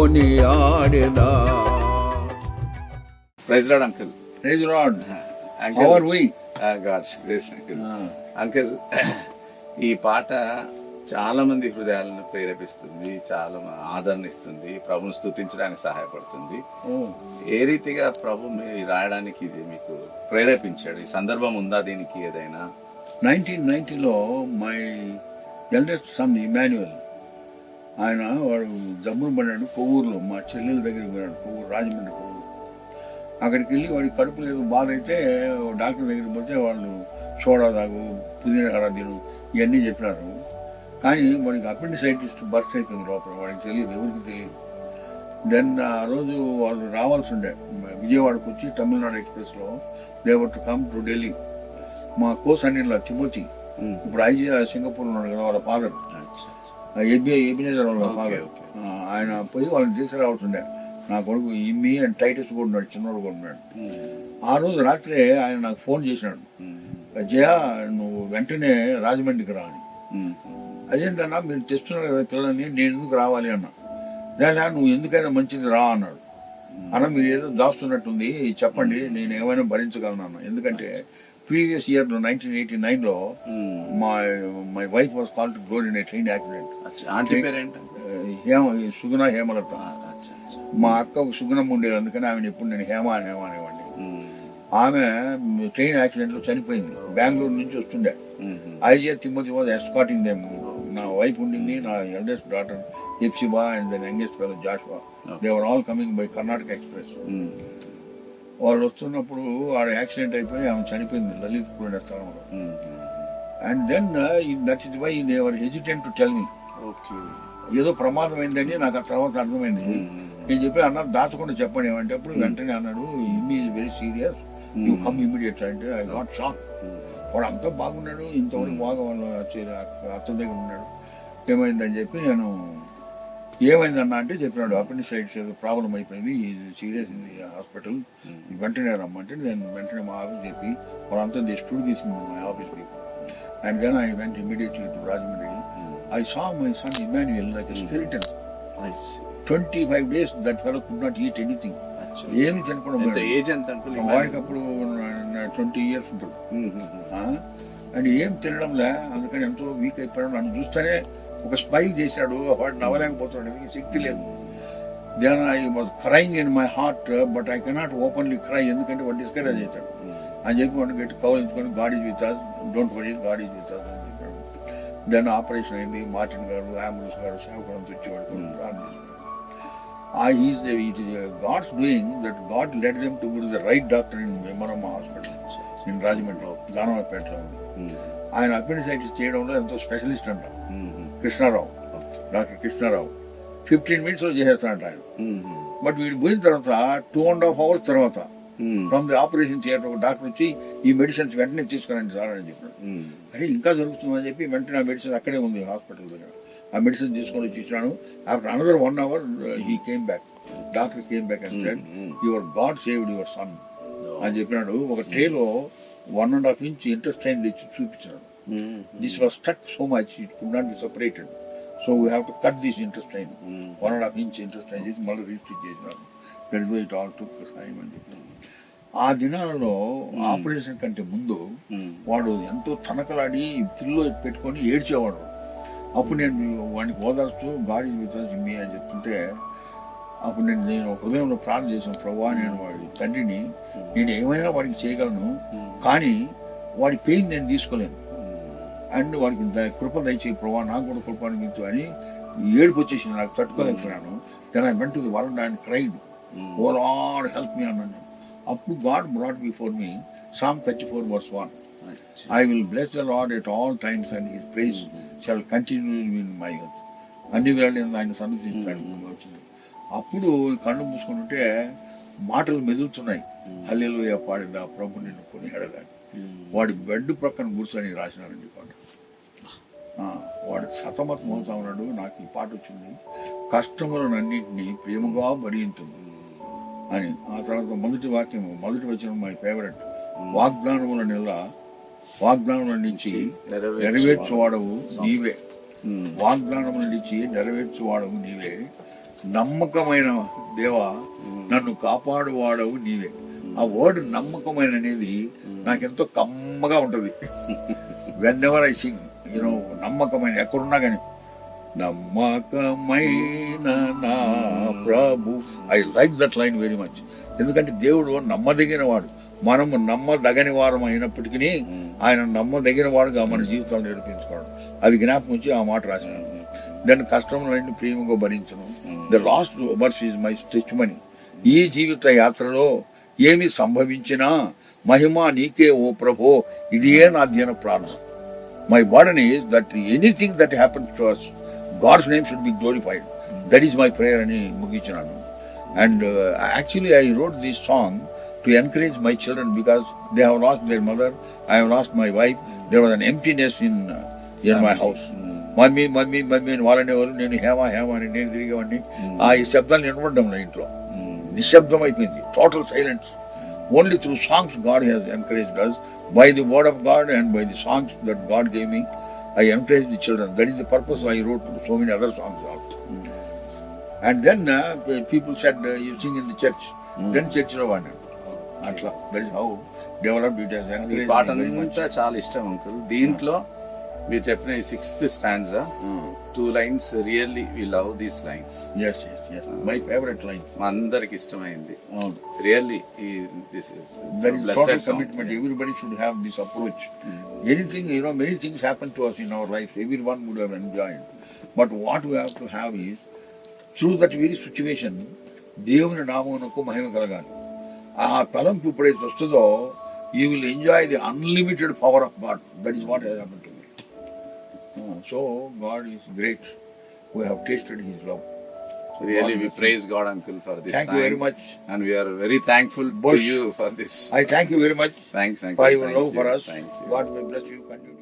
కొనియాడెదా. Praise lord uncle. Praise lord. How are we? God's grace uncle. Uncle, ఈ పాట చాలా మంది హృదయాలను ప్రేరేపిస్తుంది, చాలా ఆదరణ ఇస్తుంది, ప్రభుని స్తుతించడానికి సహాయపడుతుంది. ఏ రీతిగా ప్రభు రాయడానికి ఇది మీకు ప్రేరేపించాడు? ఈ సందర్భం ఉందా దీనికి ఏదైనా? 1990లో మై ఎల్డెస్ట్ సన్ ఇమాన్యుయల్, ఆయన వాడు జమ్మును పడ్డాడు కొవ్వూరులో, మా చెల్లెల దగ్గరికి పోయాడు, కొవ్వూరు రాజమండ్రి కొవ్వూరు. అక్కడికి వెళ్ళి వాడికి కడుపు లేదు బాధ అయితే డాక్టర్ దగ్గరికి పోతే వాళ్ళు సోడా తాగు, పుదీనా కడ తిను ఇవన్నీ చెప్పినారు. కానీ వాడికి అపెండిసైటిస్ బర్స్ట్ అయిపోయింది లోపల, వాడికి తెలియదు, ఎవరికి తెలియదు. దెన్ ఆ రోజు వాళ్ళు రావాల్సి ఉండే విజయవాడకు వచ్చి తమిళనాడు ఎక్స్ప్రెస్లో దేవర్ టు కమ్ టు ఢిల్లీ. మా కోస్ అన్నిలో తిమోతి, ఇప్పుడు ఐజీ సింగపూర్లో ఉన్నాడు కదా, వాళ్ళ ఫాదర్ ఎబినేజర్ వాళ్ళ ఫాదర్, ఆయన పోయి వాళ్ళని తీసుకురావాల్సి ఉండే. నా కొడుకు ఇమ్మి అండ్ టైటస్ కూడా ఉన్నాడు, చిన్నోడు కూడా ఉన్నాడు. ఆ రోజు రాత్రి ఆయన నాకు ఫోన్ చేసినాడు, జయ నువ్వు వెంటనే రాజమండ్రికి రా అని. అదేంటన్నా మీరు తెస్తున్నారు కదా పిల్లల్ని, నేను ఎందుకు రావాలి అన్నా. లేదా నువ్వు ఎందుకైనా మంచిది రా అన్నాడు. అన్న మీరు ఏదో దాస్తున్నట్టుంది, చెప్పండి, నేను ఏమైనా భరించగలను అన్న. ఎందుకంటే ప్రీవియస్ ఇయర్ 1989లో my wife was called to go in a train accident. Suguna Hemalatha, మా అక్క సుగుణమ్మ ఉండేది, అందుకని ఆమెను ఎప్పుడు నేను హేమ అనేవాడిని. ఆమె ట్రైన్ యాక్సిడెంట్లో చనిపోయింది, బెంగళూరు నుంచి వస్తుండే. IG Thimmathi was escorting them. నా వైఫ్ ఉండింది, నా eldest daughter Hephzibah and then youngest fellow Joshua. They were all coming by Karnataka express. వాళ్ళు వస్తున్నప్పుడు ఆడ యాక్సిడెంట్ అయిపోయి ఆమె చనిపోయింది లలిత్పూర్ అనే స్థలంలో. And then that is why they were hesitant to tell me. ఏదో ప్రమాదం అయిందని నాకు ఆ తర్వాత అర్థమైంది. నేను చెప్పి అన్న దాచకుండా చెప్పండి ఏమంటే, అప్పుడు వెంటనే అన్నాడు, ఇమ్మి is very serious, you come immediate అంటే. I got shock. వాడు అంతా బాగున్నాడు, ఇంతవరకు బాగా వాళ్ళ అత్త దగ్గర ఉన్నాడు. ఏమైందని చెప్పి నేను ఏమైందన్నా అంటే చెప్పినాడు, అపెండిసైటిస్ ఏదో ప్రాబ్లం అయిపోయింది, సీరియస్ ఇన్ ది హాస్పిటల్, వెంటనే రమ్మంటే నేను వెంటనే మా ఆఫీస్ చెప్పి వాళ్ళంతా స్టూడ్ తీసింది my office people. And then I went immediately to Rajahmundry. I saw my son Emmanuel like a skeleton. 25 days that fellow could not eat anything. ఏమి తినకుండా వాడికి అప్పుడు 20 years ఉంటుంది. అండ్ ఏం తినడంలే, అందుకని ఎంతో వీక్ అయిపోయాడు. నన్ను చూస్తేనే ఒక స్మైల్ చేశాడు, వాడు నవ్వలేకపోతున్నాడు, శక్తి లేదు. Then I was crying in my heart but I cannot openly cry, ఎందుకంటే వాడు డిస్కరేజ్ అవుతాడు అని చెప్పి వాడిని గట్టి కౌలించుకొని God is with us, don't worry, God is with us అని చెప్పాడు. దెన్ ఆపరేషన్ అయింది. మార్టిన్ గారు, అంబులెన్స్ గారు, సేవకులంతా వచ్చేవాడు, ప్రార్థన చేసేవాడు. It is God's doing that God led them to go to the right doctor in Vimanamma Hospital in Rajahmundry, దానవపేటలో ఉంది. ఆయన అపెండిసైటిస్ చేయడంలో ఎంతో స్పెషలిస్ట్ అంట, కృష్ణారావు, డాక్టర్ కృష్ణారావు. 15 minutes చేసేస్తాడంట ఆయన. బట్ వీడు పోయిన తర్వాత 2.5 hours తర్వాత ఫ్రమ్ ది ఆపరేషన్ థియేటర్ ఒక డాక్టర్ వచ్చి ఈ మెడిసిన్స్ వెంటనే తీసుకురండి సార్ అని చెప్పాడు. అరే ఇంకా జరుగుతుందని చెప్పి వెంటనే ఆ మెడిసిన్ అక్కడే ఉంది హాస్పిటల్ దగ్గర. ఆ మెడిసిన్ తీసుకొని వచ్చి ఇచ్చినాను. After another 1 hour he came back, doctor came back and said your God saved your son అని చెప్పినాడు. ఒక ట్రేలో 1.5 inch ఇంటెస్టైన్ తెచ్చి చూపించినాడు. This was stuck so much it could not be separated, so we have to cut this intestine. 1.5 inch intestine చేసి మళ్ళీ restitch చేసినాడు. That is why it all took time అని చెప్పినాడు. ఆ దినాలలో ఆపరేషన్ కంటే ముందు వాడు ఎంతో తనకలాడి పిల్లో పెట్టుకొని ఏడ్చేవాడు. అప్పుడు నేను వాడికి ఓదార్స్తూ గాడి మీ అని చెప్తుంటే, అప్పుడు నేను హృదయంలో ప్రార్థన చేశాను, ప్రభువా నేను వాడి తండ్రిని, నేను ఏమైనా వాడికి చేయగలను, కానీ వాడి పెయిన్ నేను తీసుకోలేను, అండ్ వాడికి కృప దయచేయి ప్రభువా, నాకు కూడా కృప అనిపించు అని ఏడుపు వచ్చేసింది, నాకు తట్టుకోలేకపోయాను. Then I went to the world and cried, O Lord help me అన్నాను. అప్పుడు God brought before me Psalm 34 verse 1. I will bless the Lord at all times and his praise shall continue in my youth. అన్ని వేళ నేను ఆయన సన్నిధిస్తాను. అప్పుడు కళ్ళు మూసుకుని ఉంటే మాటలు మెదులుతున్నాయి. హల్లెలూయా పాడిందా ప్రభు నిన్ను కొనియాడగాని. వాడి బెడ్ ప్రక్కన కూర్చొని రాసినారండి పాట. వాడు సతమతం అవుతా ఉన్నాడు. నాకు ఈ పాట వచ్చింది, కష్టములన్నింటినీ ప్రేమగా భరించును అని. ఆ తర్వాత మొదటి వచనం మై ఫేవరెట్, వాగ్దానముల నెల వాగ్దానముల నుంచి నెరవేర్చువాడవు నీవే, వాగ్దానముల నుంచి నెరవేర్చువాడవు నీవే, నమ్మకమైన దేవా నన్ను కాపాడువాడవు నీవే. ఆ వర్డ్ నమ్మకమైన అనేది నాకెంతో కమ్మగా ఉంటుంది. Whenever I sing you know, నమ్మకమైన ఎక్కడున్నా కానీ నమ్మకమైన నా ప్రభు, I like that line very much. ఎందుకంటే దేవుడు నమ్మదగిన వాడు. మనము నమ్మదగని వారం అయినప్పటికీ ఆయన నమ్మదగిన వాడుగా మన జీవితాలు నేర్పించుకోవడం, అది జ్ఞాపకం వచ్చి ఆ మాట రాసినాను. దాన్ని కష్టములన్నీ ప్రేమగా భరించను. The last verse is my testimony. ఈ జీవిత యాత్రలో ఏమి సంభవించినా మహిమ నీకే ఓ ప్రభో, ఇదే నా ధ్యాన ప్రార్థన. My burden is that anything that happens to us, God's name should be glorified. That is my prayer అని ముగించినాను. And actually I wrote this song to encourage my children because they have lost their mother, I have lost my wife. There was an emptiness in my house. Mummy mummy mummy అని వాళ్ళనేవాళ్ళు, నేను హేమ హేమ అని నేను తిరిగేవాడిని. ఆ ఈ శబ్దాలు వినపడ్డం నా ఇంట్లో నిశ్శబ్దం అయిపోయింది, total silence. Only through songs God has encouraged us. By the word of God and by the songs that God gave me, I encouraged the children. That is the purpose I wrote so many other songs also. And then people said, you sing in the church. Then church లో వాడినాను. అట్లా that is how developed it has. ఈ పాట అంతా చాలా ఇష్టం uncle. దీంట్లో మీరు చెప్పిన ఈ 6th stanza 2 lines really we love these lines. yes my favourite line, మా అందరికి ఇష్టమైంది. Really this is that is total commitment. Everybody should have this approach. Anything, many things happen to us in our life, everyone would have enjoyed, but what we have to have is through that very situation దేవుని నామమునకు మహిమ కలగాలి. ఆ తలంపు ఎప్పుడైతే వస్తుందో you will enjoy the unlimited power of God. That is what has happened to me. So God is great. We have tasted his love. Really, we praise God, uncle, for this. Thank you very much. And we are very thankful to you for this. I thank you very much Thanks, uncle. for your Thank love you. for us. Thank you. God may bless you. Continue.